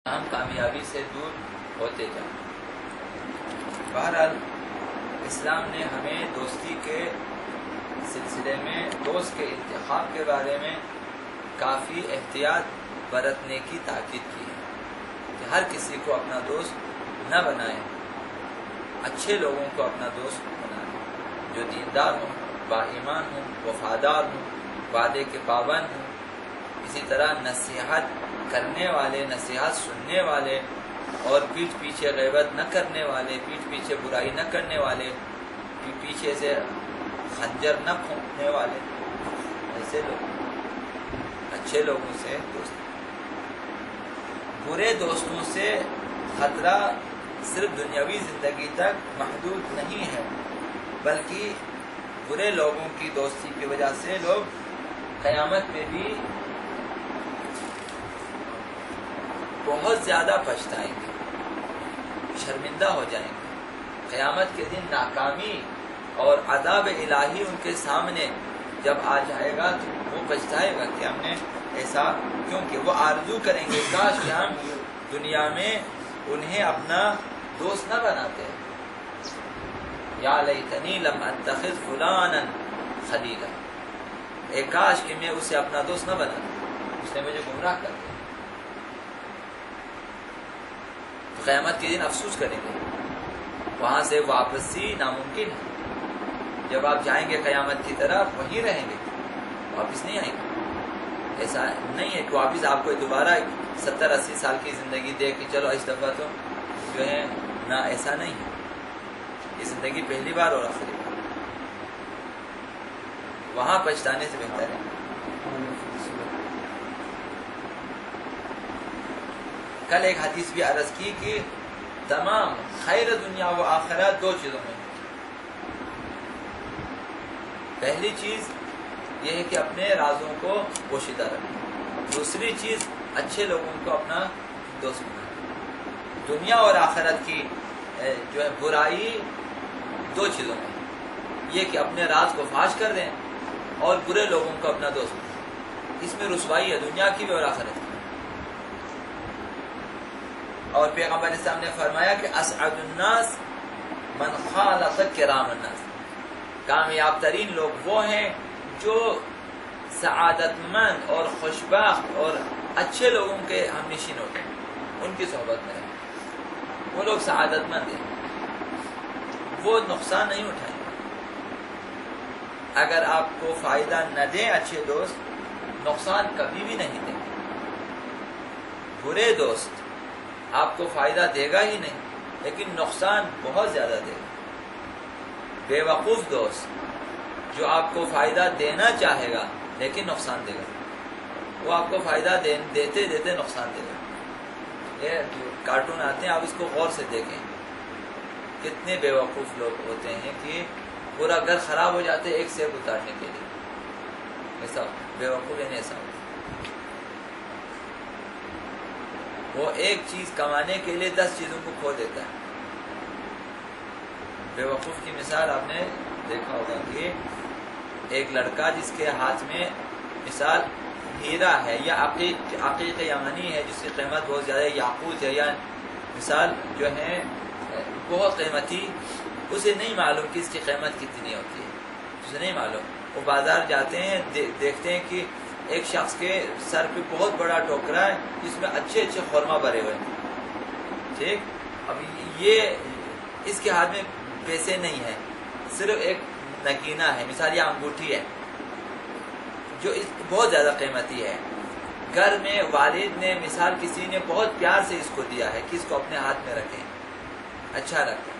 ہم کامیابی سے دور ہوتے جائیں۔ بہرحال اسلام نے ہمیں دوستی کے سلسلے میں دوست کے انتخاب کے بارے میں کافی احتیاط برتنے کی تاکید کی ہے کہ ہر کسی کو اپنا دوست نہ بنائیں، اچھے لوگوں کو اپنا دوست بنائیں جو دیندار ہوں، با ایمان ہوں، وفادار ہوں، وعدے کے پابند ہوں، اسی طرح نصیحت کرنے والے، نصیحت سننے والے، اور پیٹھ پیچھے غیبت نہ کرنے والے، پیٹھ پیچھے برائی نہ کرنے والے، پیچھے سے خنجر نہ پھونکنے والے، ایسے لوگ اچھے لوگوں سے دوست۔ برے دوستوں سے خطرہ صرف دنیاوی زندگی تک محدود نہیں ہے، بلکہ برے لوگوں کی دوستی کی وجہ سے لوگ قیامت میں بھی بہت زیادہ پچھتائیں گے، شرمندہ ہو جائیں گے۔ قیامت کے دن ناکامی اور عذاب الہی ان کے سامنے جب آ جائے گا تو وہ پچھتائے گا کہ ہم نے ایسا کیوں کیا۔ وہ آرزو کریں گے کاش کہ ہم دنیا میں انہیں اپنا دوست نہ بناتے، یا لیتنی لم اتخذ فلانا خلیلا، اے کاش کہ میں اسے اپنا دوست نہ بناتا، اس نے مجھے گمراہ کر دیا۔ تو قیامت کے دن افسوس کریں گے، وہاں سے واپسی ناممکن ہے۔ جب آپ جائیں گے قیامت کی طرف وہیں رہیں گے، واپس نہیں آئیں گے۔ ایسا نہیں ہے کہ واپس آپ کو دوبارہ 70-80 سال کی زندگی دے کہ چلو اس دفعہ تو جو ہے نہ، ایسا نہیں ہے۔ یہ زندگی پہلی بار اور آخری بار، وہاں پچھتانے سے بہتر ہے۔ کل ایک حدیث بھی عرض کی کہ تمام خیر دنیا و آخرت دو چیزوں میں، پہلی چیز یہ ہے کہ اپنے رازوں کو پوشیدہ رکھیں، دوسری چیز اچھے لوگوں کو اپنا دوست بنائیں۔ دنیا اور آخرت کی جو ہے برائی دو چیزوں میں، یہ کہ اپنے راز کو فاش کر دیں اور برے لوگوں کو اپنا دوست بنائیں، اس میں رسوائی ہے دنیا کی بھی اور آخرت کی۔ اور پیغمبر اسلام نے فرمایا کہ اسعد الناس من خالط کرام الناس، کامیاب ترین لوگ وہ ہیں جو سعادت مند اور خوشبخت اور اچھے لوگوں کے ہم نشین ہوتے ہیں، ان کی صحبت میں رہیں، وہ لوگ سعادت مند ہیں، وہ نقصان نہیں اٹھائیں گے۔ اگر آپ کو فائدہ نہ دیں اچھے دوست، نقصان کبھی بھی نہیں دیں گے۔ برے دوست آپ کو فائدہ دے گا ہی نہیں، لیکن نقصان بہت زیادہ دے گا۔ بے وقوف دوست جو آپ کو فائدہ دینا چاہے گا لیکن نقصان دے گا، وہ آپ کو فائدہ دیتے دیتے نقصان دے گا۔ یہ کارٹون آتے ہیں، آپ اس کو غور سے دیکھیں، کتنے بے وقوف لوگ ہوتے ہیں کہ پورا گھر خراب ہو جاتے ایک سیب اتارنے کے لیے، ایسا بے وقوف یعنی ایسا ہوتا۔ وہ ایک چیز کمانے کے لیے 10 چیزوں کو کھو دیتا ہے۔ بے وقوف کی مثال آپ نے دیکھا ہوگا کہ ایک لڑکا جس کے ہاتھ میں مثال ہیرا ہے یا عقیق یمنی ہے جس کی قیمت بہت زیادہ ہے، یاقوت ہے، یا مثال جو ہے بہت قیمتی، اسے نہیں معلوم کہ اس کی قیمت کتنی ہوتی ہے، اسے نہیں معلوم۔ وہ بازار جاتے ہیں، دیکھتے ہیں کہ ایک شخص کے سر پہ بہت بڑا ٹوکرا ہے جس میں اچھے اچھے خورما بھرے ہوئے ہیں، ٹھیک، اب یہ اس کے ہاتھ میں پیسے نہیں ہیں، صرف ایک نگینہ ہے، مثال یہ انگوٹھی ہے جو بہت زیادہ قیمتی ہے۔ گھر میں والد نے مثال کسی نے بہت پیار سے اس کو دیا ہے کہ اس کو اپنے ہاتھ میں رکھیں، اچھا رکھیں۔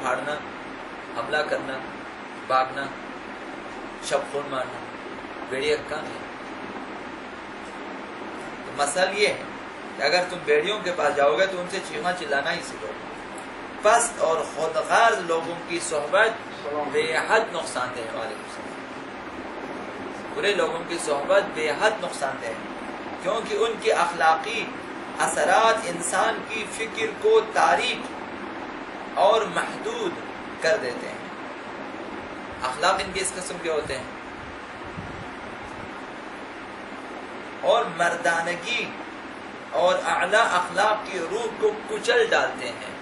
پھاڑنا، حملہ کرنا، بھاگنا، شب خون مارنا بیڑیا کا کام ہے۔ تو مسئلہ یہ ہے کہ اگر تم بیڑیوں کے پاس جاؤ گے تو ان سے چیخنا چلانا ہی سیکھو گے۔ پست اور خودغرض لوگوں کی صحبت بے حد نقصان دہ ہے۔ برے لوگوں کی صحبت بے حد نقصان دہ ہے، کیونکہ ان کے اخلاقی اثرات انسان کی فکر کو تاریک اور محدود کر دیتے ہیں۔ اخلاق ان کے اس قسم کے ہوتے ہیں اور مردانگی اور اعلیٰ اخلاق کی روح کو کچل ڈالتے ہیں۔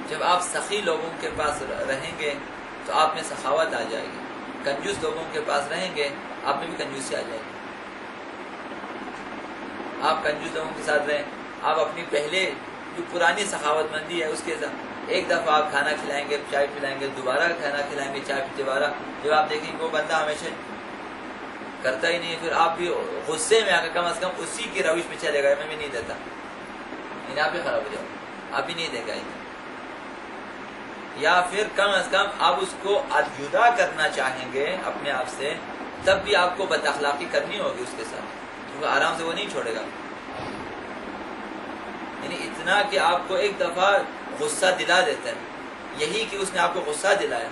جب آپ سخی لوگوں کے پاس رہیں گے تو آپ میں سخاوت آ جائے گی، کنجوس لوگوں کے پاس رہیں گے آپ میں بھی کنجوسی آ جائے گی۔ آپ کنجوس لوگوں کے ساتھ رہیں، آپ اپنی پہلے جو پرانی سخاوت مندی ہے اس کے ساتھ ایک دفعہ آپ کھانا کھلائیں گے، چائے پلائیں گے، دوبارہ کھانا کھلائیں گے، چائے پیتے دوبارہ، جب آپ دیکھیں گے وہ بندہ ہمیشہ کرتا ہی نہیں، پھر آپ بھی غصے میں آ کے کم از کم اسی کی روش میں چلے گئے، میں بھی نہیں دیتا، یعنی آپ بھی خراب ہو جاؤ، آپ بھی نہیں دے گا، یا پھر کم از کم آپ اس کو جدا کرنا چاہیں گے اپنے آپ سے، تب بھی آپ کو بد اخلاقی کرنی ہوگی اس کے ساتھ، کیونکہ آرام سے وہ نہیں چھوڑے گا۔ یعنی اتنا کہ آپ کو ایک دفعہ غصہ دلا دیتا ہے، یہی کہ اس نے آپ کو غصہ دلایا،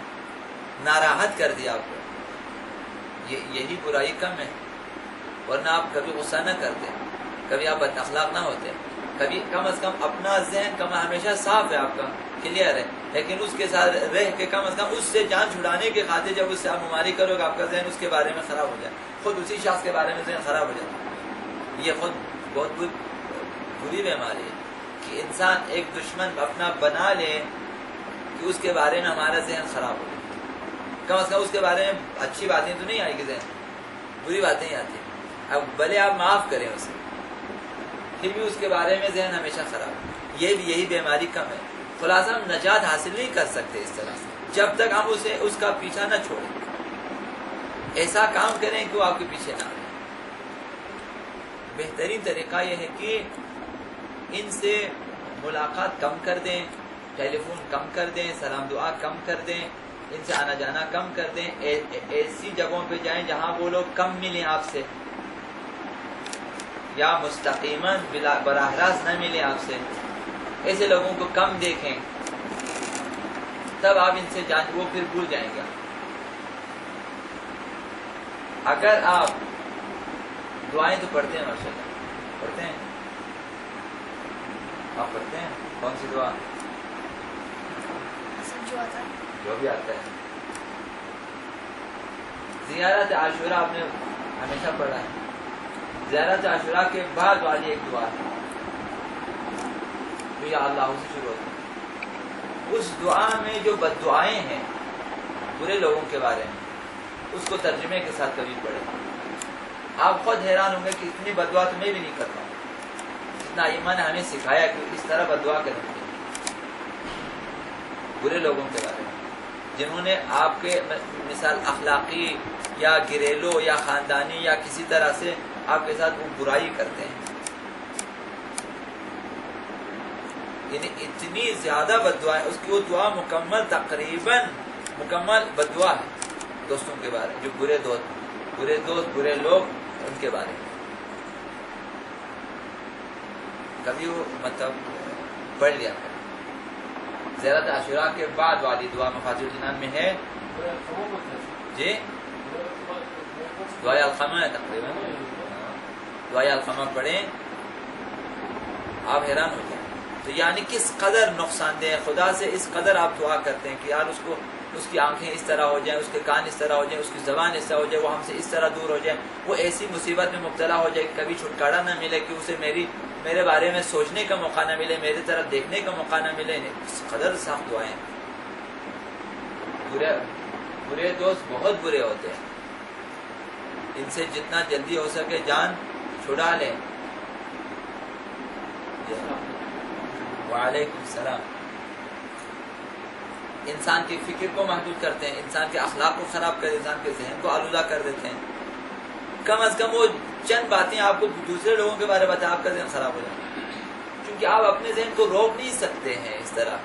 ناراحت کر دیا آپ کو، یہی برائی کم ہے، ورنہ آپ کبھی غصہ نہ کرتے، کبھی آپ بد اخلاق نہ ہوتے، کبھی کم از کم اپنا ذہن ہمیشہ صاف ہے، آپ کا کلیئر ہے، لیکن اس کے ساتھ رہ کے کم از کم اس سے جان چھڑانے کے خاطر جب اس سے آپ مماری کرو گے آپ کا ذہن اس کے بارے میں خراب ہو جائے، خود اسی شخص کے بارے میں ذہن خراب ہو جائے۔ یہ خود بہت بری بیماری ہے کہ انسان ایک دشمن اپنا بنا لے کہ اس کے بارے میں ہمارا ذہن خراب ہو جائے، کم از کم اس کے بارے میں اچھی باتیں تو نہیں آئے گی، ذہن بری باتیں ہی آتی ہیں، اب بھلے آپ معاف کریں اسے، پھر بھی اس کے بارے میں ذہن ہمیشہ خراب ہے۔ یہی بیماری کم ہے۔ خلاصہ ہم نجات حاصل نہیں کر سکتے اس طرح سے جب تک ہم اس کا پیچھا نہ چھوڑیں، ایسا کام کریں کہ وہ آپ کے پیچھے نہ آئے۔ بہترین طریقہ یہ ہے کہ ان سے ملاقات کم کر دیں، ٹیلی فون کم کر دیں، سلام دعا کم کر دیں، ان سے آنا جانا کم کر دیں، ایسی جگہوں پہ جائیں جہاں وہ لوگ کم ملیں آپ سے، یا مستقیماً براہ راست نہ ملیں آپ سے، ایسے لوگوں کو کم دیکھیں، تب آپ ان سے وہ پھر بھول جائیں گے۔ اگر آپ دعائیں تو پڑھتے ہیں، ماشاءاللہ پڑھتے ہیں، آپ پڑھتے ہیں کون سی دعا؟ جو بھی آتا ہے۔ زیارت عاشورہ آپ نے ہمیشہ پڑھا ہے، زیارت عاشورہ کے بعد والی ایک دعا ہے تو یا اللہ سے شروع ہوتی ہے۔ اس دعا میں جو بد دعائیں ہیں برے لوگوں کے بارے میں، اس کو ترجمے کے ساتھ کبھی پڑھیں، آپ خود حیران ہوں گے کہ اتنی بد دعا تو میں بھی نہیں کرتا ہوں، جتنا ایمان نے ہمیں سکھایا کہ اس طرح بد دعا کریں گے برے لوگوں کے بارے میں، جنہوں نے آپ کے مثال اخلاقی یا گھریلو یا خاندانی یا کسی طرح سے آپ کے ساتھ وہ برائی کرتے ہیں، یعنی اتنی زیادہ بد دعا ہے، اس کی وہ دعا مکمل تقریباً مکمل بد دعا ہے دوستوں کے بارے میں، جو برے دوست برے لوگ ان کے بارے میں، کبھی وہ مطلب پڑھ لیا کریں۔ زیارت عاشورہ کے بعد والی دعا مفاتیح الجنان میں ہے جی، دعائے القمہ ہے تقریباً، دعائے القمہ پڑھیں، آپ حیران ہو جائیں۔ تو یعنی کس قدر نقصان دہ، خدا سے اس قدر آپ دعا کرتے ہیں کہ یار اس کی آنکھیں اس طرح ہو جائیں، اس کے کان اس طرح ہو جائیں، اس کی زبان اس طرح ہو جائے، وہ ہم سے اس طرح دور ہو جائے، وہ ایسی مصیبت میں مبتلا ہو جائے کہ کبھی چھٹکارا نہ ملے، کہ اسے میرے بارے میں سوچنے کا موقع نہ ملے، میری طرف دیکھنے کا موقع نہ ملے۔ اس قدر سخت دعائیں۔ برے دوست بہت برے ہوتے ہیں، ان سے جتنا جلدی ہو سکے جان چھڑا لیں۔ وعلیکم السلام۔ انسان کی فکر کو محدود کرتے ہیں، انسان کے اخلاق کو خراب کر، انسان کے ذہن کو آلودہ کر دیتے ہیں۔ کم از کم وہ چند باتیں آپ کو دوسرے لوگوں کے بارے میں بتا، آپ کا ذہن خراب ہو جائے۔ کیونکہ آپ اپنے ذہن کو روک نہیں سکتے ہیں اس طرح.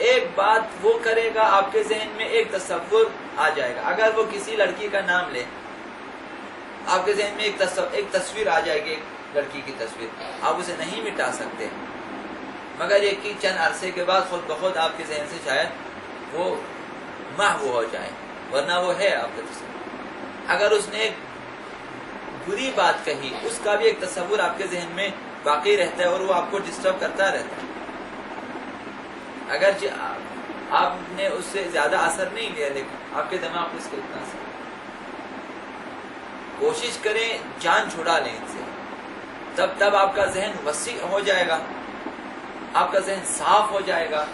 ایک بات وہ کرے گا آپ کے ذہن میں ایک تصور آ جائے گا. اگر وہ کسی لڑکی کا نام لے آپ کے ذہن میں ایک تصویر آ جائے گی, ایک لڑکی کی تصویر, آپ اسے نہیں مٹا سکتے, مگر یہ کہ چند عرصے کے بعد خود بخود آپ کے ذہن سے شاید وہ محو ہو جائے, ورنہ وہ ہے آپ کا تصور. اگر اس نے ایک بری بات کہی اس کا بھی ایک تصور آپ کے ذہن میں باقی رہتا ہے اور وہ آپ کو ڈسٹرب کرتا رہتا ہے. اگرچہ آپ نے اس سے زیادہ اثر نہیں لیا لیکن آپ کے دماغ پہ اس کا اتنا اثر. کوشش کریں جان چھڑا لیں ان سے, تب آپ کا ذہن وسیع ہو جائے گا, آپ کا ذہن صاف ہو جائے گا.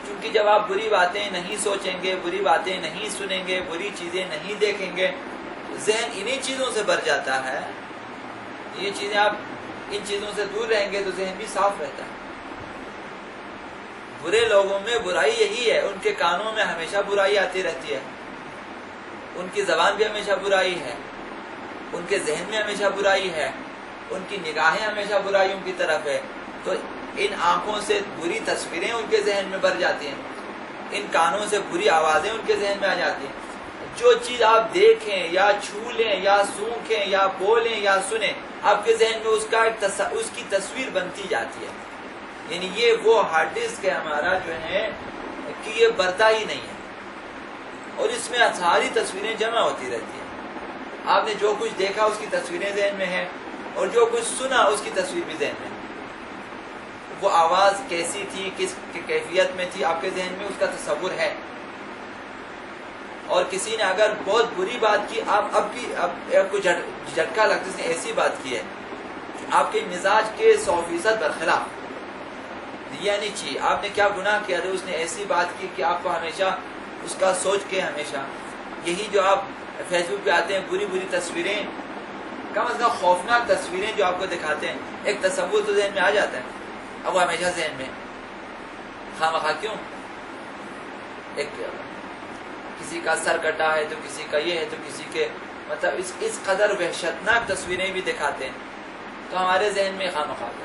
کیونکہ جب آپ بری باتیں نہیں سوچیں گے, بری باتیں نہیں سنیں گے, بری چیزیں نہیں دیکھیں گے, ذہن انہی چیزوں سے بھر جاتا ہے. یہ چیزیں آپ ان چیزوں سے دور رہیں گے تو ذہن بھی صاف رہتا ہے. برے لوگوں میں برائی یہی ہے, ان کے کانوں میں ہمیشہ برائی آتی رہتی ہے, ان کی زبان بھی ہمیشہ برائی ہے, ان کے ذہن میں ہمیشہ برائی ہے, ان کی نگاہیں ہمیشہ برائیوں کی طرف ہے. تو ان آنکھوں سے بری تصویریں ان کے ذہن میں بھر جاتی ہیں, ان کانوں سے بری آوازیں ان کے ذہن میں آ جاتی ہیں. جو چیز آپ دیکھیں یا چھو لیں یا سونکھیں یا بولیں یا سنیں, آپ کے ذہن میں اس کی تصویر بنتی جاتی ہے. یعنی یہ وہ ہارڈ ڈسک ہے ہمارا جو ہے کہ یہ بھرتا ہی نہیں ہے, اور اس میں ساری تصویریں جمع ہوتی رہتی ہیں. آپ نے جو کچھ دیکھا اس کی تصویریں ذہن میں ہیں, اور جو کچھ سنا اس کی تصویر بھی ذہن میں ہے. وہ آواز کیسی تھی, کس کیفیت میں تھی, آپ کے ذہن میں اس کا تصور ہے. اور کسی نے اگر بہت بری بات کی, آپ آپ کو جھٹکا لگتا ہے اس نے ایسی بات کی ہے آپ کے مزاج کے 100% برخلاف, دیا نہیں چاہیے. آپ نے کیا گناہ کیا تھا, اس نے ایسی بات کی کہ آپ کو ہمیشہ اس کا سوچ کے ہمیشہ یہی جو آپ فیس بک پہ آتے ہیں بری بری تصویریں, کم از کم خوفناک تصویریں جو آپ کو دکھاتے ہیں, ایک تصور تو ذہن میں آ جاتا ہے. اب وہ ہمیشہ ذہن میں خواہ مخواہ کیوں, ایک کسی کا سر کٹا ہے تو کسی کا یہ ہے تو کسی کے مطلب اس قدر وحشتناک تصویریں بھی دکھاتے ہیں, تو ہمارے ذہن میں خواہ مخواہ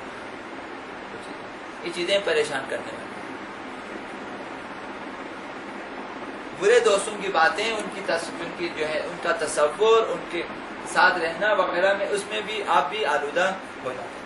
یہ چیزیں پریشان کرنے والی. برے دوستوں کی باتیں, ان کی تصویر کی جو ہے ان کا تصور, ان کے ساتھ رہنا وغیرہ میں, اس میں بھی آپ بھی آلودہ ہو جاتے ہیں.